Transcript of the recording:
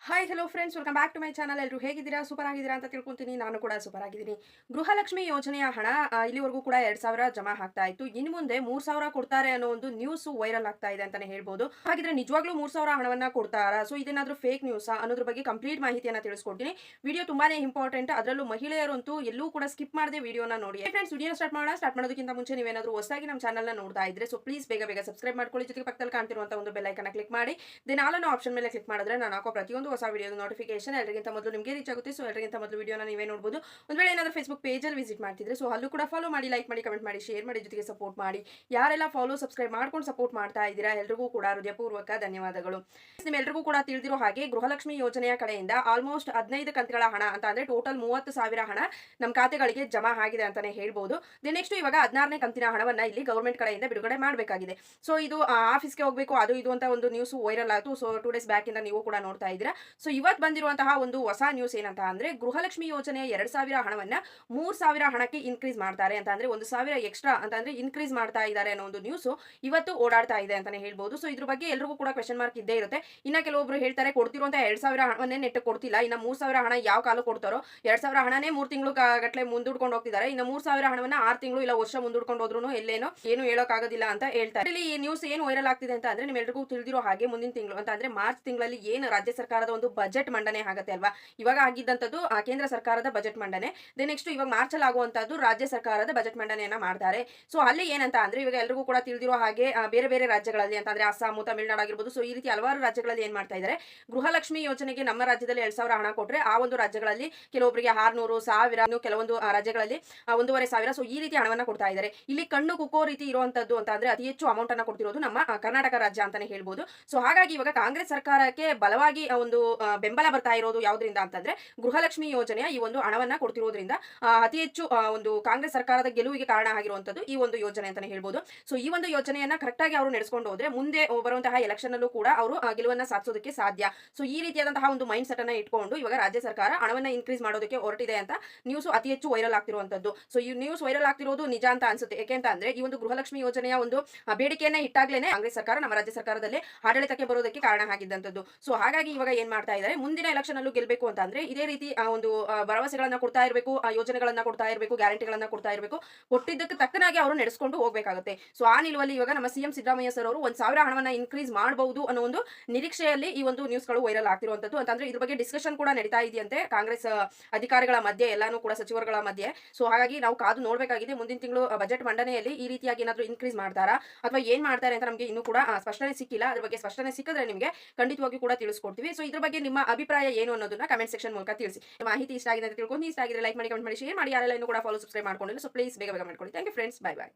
Hi hello friends, welcome back to my channel. ಎಲ್ಲರೂ ಹೇಗಿದ್ದೀರಾ? Super ಆಗಿದ್ದೀರಾ ಅಂತ ತಿಳ್ಕೊಂತೀನಿ. ನಾನು ಕೂಡ ಸೂಪರ್ ಆಗಿದ್ದೀನಿ. ಗೃಹಲಕ್ಷ್ಮಿ ಯೋಜನೆಯ ಹಣ ಇಲ್ಲಿವರೆಗೂ ಕೂಡ 2,000 ಜಮಾ ಆಗ್ತಾ ಇತ್ತು. ಇನ್ನು ಮುಂದೆ 3,000 ಕೊಡ್ತಾರೆ ಅನ್ನೋ ಒಂದು ನ್ಯೂಸ್ ವೈರಲ್ ಆಗ್ತಾ ಇದೆ ಅಂತಾನೆ ಹೇಳ್ಬೋದು. ಹಾಗಿದ್ರೆ ನಿಜವಾಗ್ಲೂ 3,000 ಹಣವನ್ನ ಕೊಡ್ತಾರಾ? ಸೊ ಇದೇನಾದ್ರೂ ಫೇಕ್ ನ್ಯೂಸಾ ಅನ್ನೋದ್ರ ಬಗ್ಗೆ ಕಂಪ್ಲೀಟ್ ಮಾಹಿತಿಯನ್ನ ತಿಳಿಸ್ಕೊಡ್ತೀನಿ. ವಿಡಿಯೋ ತುಂಬಾನೇ ಇಂಪಾರ್ಟೆಂಟ್. ಅದರಲ್ಲೂ ಮಹಿಳೆಯರಂತೂ ಎಲ್ಲೂ ಕೂಡ ಸ್ಕಿಪ್ ಮಾಡದೆ ವಿಡಿಯೋನ ನೋಡಿ. ಫ್ರೆಂಡ್ಸ್, ವಿಡಿಯೋ ಸ್ಟಾರ್ಟ್ ಮಾಡೋಣ. ಸ್ಟಾರ್ಟ್ ಮಾಡೋದಕ್ಕಿಂತ ಮುಂಚೆ ನೀವೇನಾದ್ರೂ ಹೊಸದಾಗಿ ನಮ್ಮ ಚಾನಲ್ನ ನೋಡ್ತಾ ಇದ್ರೆ ಸೊ ಪ್ಲೀಸ್ ಬೇಗ ಬೇಗ ಸಬ್ಸ್ಕ್ರೈಬ್ ಮಾಡ್ಕೊಳ್ಳಿ. ಜೊತೆಗೆ ಪಕ್ಕದಲ್ಲಿ ಕಾಣ್ತಿರುವಂತಹ ಒಂದು ಬೆಲ್ ಐಕನ್ ಕ್ಲಿಕ್ ಮಾಡಿ ದೆನ್ ಆಲ್ ಅನ್ನೋ ಆಪ್ಷನ್ ಮೇಲೆ ಕ್ಲಿಕ್ ಮಾಡಿದ್ರೆ ನಾನು ಹಾಕೋ ಪ್ರತಿಯೊಂದು ಹೊಸ ವಿಡಿಯೋದ ನೋಟಿಫಿಕೇಶನ್ ಎಲ್ಲರಿಗಿಂತ ಮೊದಲು ನಿಮಗೆ ರೀಚ್ ಆಗುತ್ತೆ. ಸೊ ಎಲ್ಲರಿಗಿಂತ ಮೊದಲು ವಿಡಿಯೋನ ನೀವೇ ನೋಡಬಹುದು. ಒಂದು ವೇಳೆ ಏನಾದರೂ ಫೇಸ್ಬುಕ್ ಪೇಜಲ್ಲಿ ವಿಸಿಟ್ ಮಾಡ್ತಿದ್ರೆ ಸೊ ಅಲ್ಲೂ ಕೂಡ ಫಾಲೋ ಮಾಡಿ, ಲೈಕ್ ಮಾಡಿ, ಕಮೆಂಟ್ ಮಾಡಿ, ಶೇರ್ ಮಾಡಿ, ಜೊತೆಗೆ ಸಪೋರ್ಟ್ ಮಾಡಿ. ಯಾರೆಲ್ಲ ಫಾಲೋ ಸಬ್ಸ್ಕ್ರೈಬ್ ಮಾಡ್ಕೊಂಡು ಸಪೋರ್ಟ್ ಮಾಡ್ತಾ ಇದ್ದೀರಾ ಎಲ್ರಿಗೂ ಕೂಡ ಹೃದಯಪೂರ್ವಕ ಧನ್ಯವಾದಗಳು. ನಿಮ್ಮೆಲ್ಲರಿಗೂ ಕೂಡ ತಿಳಿದಿರೋ ಹಾಗೆ ಗೃಹಲಕ್ಷ್ಮಿ ಯೋಜನೆಯ ಕಡೆಯಿಂದ ಆಲ್ಮೋಸ್ಟ್ 15 ಕಂತುಗಳ ಹಣ ಅಂತ ಅಂದ್ರೆ ಟೋಟಲ್ 30,000 ಹಣ ನಮ್ಮ ಖಾತೆಗಳಿಗೆ ಜಮಾ ಆಗಿದೆ ಅಂತಾನೆ ಹೇಳ್ಬೋದು. ನೆಕ್ಸ್ಟ್ ಇವಾಗ 16ನೇ ಕಂತಿನ ಹಣವನ್ನ ಇಲ್ಲಿ ಗವರ್ಮೆಂಟ್ ಕಡೆಯಿಂದ ಬಿಡುಗಡೆ ಮಾಡಬೇಕಾಗಿದೆ. ಸೊ ಇದು ಆಫೀಸ್ಗೆ ಹೋಗಬೇಕು ಅದು ಇದು ಅಂತ ಒಂದು ನ್ಯೂಸ್ ವೈರಲ್ ಆಯಿತು. ಸೊ 2 ಡೇಸ್ ಬ್ಯಾಕ್ ಇಂದ ನೀವು ಕೂಡ ನೋಡ್ತಾ ಇದ್ದೀರಾ. ಸೊ ಇವತ್ತು ಬಂದಿರುವಂತಹ ಒಂದು ಹೊಸ ನ್ಯೂಸ್ ಏನಂತ ಅಂದ್ರೆ ಗೃಹಲಕ್ಷ್ಮಿ ಯೋಜನೆಯ 2,000 ಹಣವನ್ನ 3,000 ಹಣಕ್ಕೆ ಇನ್ಕ್ರೀಸ್ ಮಾಡ್ತಾರೆ ಅಂತ ಅಂದ್ರೆ 1,000 ಎಕ್ಸ್ಟ್ರಾ ಅಂತ ಅಂದ್ರೆ ಇನ್ಕ್ರೀಸ್ ಮಾಡ್ತಾ ಇದ್ದಾರೆ ಅನ್ನೋ ಒಂದು ನ್ಯೂಸ್ ಇವತ್ತು ಓಡಾಡ್ತಾ ಇದೆ ಅಂತಾನೆ ಹೇಳ್ಬೋದು. ಸೊ ಇದ್ರ ಬಗ್ಗೆ ಎಲ್ರಿಗೂ ಕೂಡ ಕ್ವೆಶ್ಚನ್ ಮಾರ್ಕ್ ಇದ್ದೇ ಇರುತ್ತೆ. ಇನ್ನ ಕೆಲವೊಬ್ರು ಹೇಳ್ತಾರೆ ಕೊಡ್ತಿರುವಂತ 2,000 ಹಣವನ್ನೇ ನೆಟ್ಟು ಕೊಡ್ತಿಲ್ಲ, ಇನ್ನ 3,000 ಹಣ ಯಾವ ಕಾಲ ಕೊಡ್ತಾರೋ. 2,000 ಹಣನೇ 3 ತಿಂಗಳು ಗಟ್ಟಲೆ ಮುಂದೂಡ್ಕೊಂಡು ಹೋಗ್ತಿದ್ದಾರೆ. ಇನ್ನು 3,000 ಹಣವನ್ನ 6 ತಿಂಗಳು ಇಲ್ಲ ವರ್ಷ ಮುಂದೂಡ್ಕೊಂಡು ಹೋದ್ರು ಎಲ್ಲೇನೋ ಏನು ಹೇಳೋಕ್ಕಾಗೋದಿಲ್ಲ ಅಂತ ಹೇಳ್ತಾರೆ. ಇಲ್ಲಿ ಈ ನ್ಯೂಸ್ ಏನು ವೈರಲ್ ಆಗ್ತಿದೆ ಅಂತ ಅಂದ್ರೆ ನಿಮ್ಮೆಲ್ಲರಿಗೂ ತಿಳಿದಿರೋ ಹಾಗೆ ಮುಂದಿನ ತಿಂಗಳು ಅಂತ ಅಂದ್ರೆ ಮಾರ್ಚ್ ತಿಂಗಳಲ್ಲಿ ಏನು ರಾಜ್ಯ ಸರ್ಕಾರದ ಒಂದು ಬಜೆಟ್ ಮಂಡನೆ ಆಗುತ್ತೆ ಅಲ್ವಾ. ಇವಾಗ ಆಗಿದ್ದಂಥದ್ದು ಕೇಂದ್ರ ಸರ್ಕಾರದ ಬಜೆಟ್ ಮಂಡನೆ. ನೆಕ್ಸ್ಟ್ ಇವಾಗ ಮಾರ್ಚ್ ಅಲ್ಲಿ ಆಗುವಂತದ್ದು ರಾಜ್ಯ ಸರ್ಕಾರದ ಬಜೆಟ್ ಮಂಡನೆಯನ್ನ ಮಾಡ್ತಾರೆ. ಸೊ ಅಲ್ಲಿ ಏನಂತ ಅಂದ್ರೆ ಇವಾಗ ಎಲ್ರಿಗೂ ಕೂಡ ತಿಳಿದಿರೋ ಹಾಗೆ ಬೇರೆ ಬೇರೆ ರಾಜ್ಯಗಳಲ್ಲಿ ಅಂತ ಅಂದ್ರೆ ಅಸ್ಸಾಂ, ತಮಿಳುನಾಡು ಆಗಿರ್ಬೋದು. ಸೊ ಈ ರೀತಿ ಹಲವಾರು ರಾಜ್ಯಗಳಲ್ಲಿ ಏನ್ ಮಾಡ್ತಾ ಇದ್ದಾರೆ, ಗೃಹಲಕ್ಷ್ಮಿ ಯೋಜನೆಗೆ ನಮ್ಮ ರಾಜ್ಯದಲ್ಲಿ 2,000 ಹಣ ಕೊಟ್ರೆ ಆ ಒಂದು ರಾಜ್ಯಗಳಲ್ಲಿ ಕೆಲವೊಬ್ಬರಿಗೆ 600, 1,000, ಕೆಲವೊಂದು ರಾಜ್ಯಗಳಲ್ಲಿ 1,500. ಸೊ ಈ ರೀತಿ ಹಣವನ್ನ ಕೊಡ್ತಾ ಇದ್ದಾರೆ. ಇಲ್ಲಿ ಕಣ್ಣು ಕುಕ್ಕೋ ರೀತಿ ಇರುವಂತದ್ದು ಅಂತ ಅಂದ್ರೆ ಅತಿ ಹೆಚ್ಚು ಅಮೌಂಟ್ ಅನ್ನ ಕೊಡ್ತಿರೋದು ನಮ್ಮ ಕರ್ನಾಟಕ ರಾಜ್ಯ ಅಂತಾನೆ ಹೇಳ್ಬೋದು. ಸೊ ಹಾಗಾಗಿ ಇವಾಗ ಕಾಂಗ್ರೆಸ್ ಸರ್ಕಾರಕ್ಕೆ ಬಲವಾಗಿ ಒಂದು ಬೆಂಬಲ ಬರ್ತಾ ಇರೋದು ಯಾವ್ದ್ರಿಂದ ಅಂತಂದ್ರೆ ಗೃಹಲಕ್ಷ್ಮಿ ಯೋಜನೆಯ ಈ ಒಂದು ಹಣವನ್ನ ಕೊಡ್ತಿರೋದ್ರಿಂದ ಅತಿ ಹೆಚ್ಚು ಒಂದು ಕಾಂಗ್ರೆಸ್ ಸರ್ಕಾರದ ಗೆಲುವಿಗೆ ಕಾರಣ ಆಗಿರುವಂತದ್ದು ಈ ಒಂದು ಯೋಜನೆ ಅಂತಾನೆ ಹೇಳ್ಬೋದು. ಸೊ ಈ ಒಂದು ಯೋಜನೆಯನ್ನ ಕರೆಕ್ಟ್ ಆಗಿ ಅವರು ನಡೆಸ್ಕೊಂಡು ಹೋದ್ರೆ ಮುಂದೆ ಬರುವಂತಹ ಎಲೆಕ್ಷನ್ ಅಲ್ಲೂ ಕೂಡ ಅವರು ಗೆಲುವನ್ನ ಸಾಧಿಸೋದಕ್ಕೆ ಸಾಧ್ಯ. ಸೊ ಈ ರೀತಿಯಾದಂತಹ ಒಂದು ಮೈಂಡ್ ಸೆಟ್ ಅನ್ನ ಇಟ್ಕೊಂಡು ಇವಾಗ ರಾಜ್ಯ ಸರ್ಕಾರ ಹಣವನ್ನ ಇನ್ಕ್ರೀಸ್ ಮಾಡೋದಕ್ಕೆ ಹೊರಟಿದೆ ಅಂತ ನ್ಯೂಸ್ ಅತಿ ಹೆಚ್ಚು ವೈರಲ್ ಆಗ್ತಿರುವಂತದ್ದು. ಸೊ ಈ ನ್ಯೂಸ್ ವೈರಲ್ ಆಗ್ತಿರೋದು ನಿಜ ಅಂತ ಅನ್ಸುತ್ತೆ. ಯಾಕೆಂತ ಅಂದ್ರೆ ಈ ಒಂದು ಗೃಹಲಕ್ಷ್ಮಿ ಯೋಜನೆಯ ಒಂದು ಬೇಡಿಕೆಯನ್ನ ಇಟ್ಟಾಗ್ಲೇನೆ ಕಾಂಗ್ರೆಸ್ ಸರ್ಕಾರ ನಮ್ಮ ರಾಜ್ಯ ಸರ್ಕಾರದಲ್ಲಿ ಆಡಳಿತಕ್ಕೆ ಬರೋದಕ್ಕೆ ಕಾರಣ ಆಗಿದ್ದಂಥದ್ದು. ಸೊ ಹಾಗಾಗಿ ಇವಾಗ ಏನ್ ಮಾಡ್ತಾ ಇದ್ದಾರೆ, ಮುಂದಿನ ಎಲೆಕ್ಷನ್ ಅಲ್ಲೂ ಗೆಲ್ಬೇಕು ಅಂತ ಅಂದ್ರೆ ಇದೇ ರೀತಿ ಒಂದು ಭರವಸೆಗಳನ್ನ ಕೊಡ್ತಾ ಇರಬೇಕು, ಯೋಜನೆಗಳನ್ನ ಕೊಡ್ತಾ ಇರಬೇಕು, ಗ್ಯಾರಂಟಿಗಳನ್ನ ಕೊಡ್ತಾ ಇರಬೇಕು. ಕೊಟ್ಟಿದ್ದಕ್ಕೆ ತಕ್ಕನಾಗಿ ಅವರು ನಡೆಸ್ಕೊಂಡು ಹೋಗಬೇಕಾಗುತ್ತೆ. ಸೊ ಆ ನಿಲುವಲ್ಲಿ ಇವಾಗ ನಮ್ಮ ಸಿಎಂ ಸಿದ್ದರಾಮಯ್ಯ ಸರ್ ಅವರು 1,000 ಹಣವನ್ನ ಇನ್ಕ್ರೀಸ್ ಮಾಡಬಹುದು ಅನ್ನೋ ಒಂದು ನಿರೀಕ್ಷೆಯಲ್ಲಿ ಈ ಒಂದು ನ್ಯೂಸ್ಗಳು ವೈರಲ್ ಆಗ್ತಿರುವಂತದ್ದು. ಅಂತಂದ್ರೆ ಇದ್ರ ಬಗ್ಗೆ ಡಿಸ್ಕಷನ್ ಕೂಡ ನಡೀತಾ ಇದೆಯಂತೆ ಕಾಂಗ್ರೆಸ್ ಅಧಿಕಾರಿಗಳ ಮಧ್ಯೆ, ಎಲ್ಲಾನು ಕೂಡ ಸಚಿವರುಗಳ ಮಧ್ಯೆ. ಸೊ ಹಾಗಾಗಿ ನಾವು ಕಾದು ನೋಡ್ಬೇಕಾಗಿದೆ ಮುಂದಿನ ತಿಂಗಳು ಬಜೆಟ್ ಮಂಡನೆಯಲ್ಲಿ ಈ ರೀತಿಯಾಗಿ ಏನಾದ್ರು ಇನ್ಕ್ರೀಸ್ ಮಾಡ್ತಾರಾ ಅಥವಾ ಏನ್ ಮಾಡ್ತಾರೆ ಅಂತ ನಮಗೆ ಇನ್ನೂ ಕೂಡ ಸ್ಪಷ್ಟನೆ ಸಿಕ್ಕಿಲ್ಲ. ಅದ್ರ ಬಗ್ಗೆ ಸ್ಪಷ್ಟನೆ ಸಿಕ್ಕಿದ್ರೆ ನಿಮಗೆ ಖಂಡಿತವಾಗಿ ಕೂಡ ತಿಳಿಸ್ಕೊಡ್ತೀವಿ. ಸೊ ಇದ್ರ ಬಗ್ಗೆ ನಿಮ್ಮ ಅಭಿಪ್ರಾಯ ಏನು ಅನ್ನೋದನ್ನ ಕಮೆಂಟ್ ಸೆಕ್ಷನ್ ಮೂಲಕ ತಿಳಿಸಿ. ಮಾಹಿತಿ ಇಷ್ಟ ಆಗಿದೆ ಅಂತ ತಿಳ್ಕೊಂಡು ಇಷ್ಟ ಆಗಿದ್ರೆ ಲೈಕ್ ಮಾಡಿ, ಕಮೆಂಟ್ ಮಾಡಿ, ಶೇರ್ ಮಾಡಿ. ಯಾರೆಲ್ಲ ಇನ್ನೂ ಕೂಡ ಫಾಲೋ ಸಬ್ಸ್ಕ್ರೈಬ್ ಮಾಡ್ಕೊಂಡಿಲ್ಲ ಸೊ ಪ್ಲೀಸ್ ಬೇಗ ಬೇಗ ಮಾಡ್ಕೊಳ್ಳಿ. Thank you friends, bye by.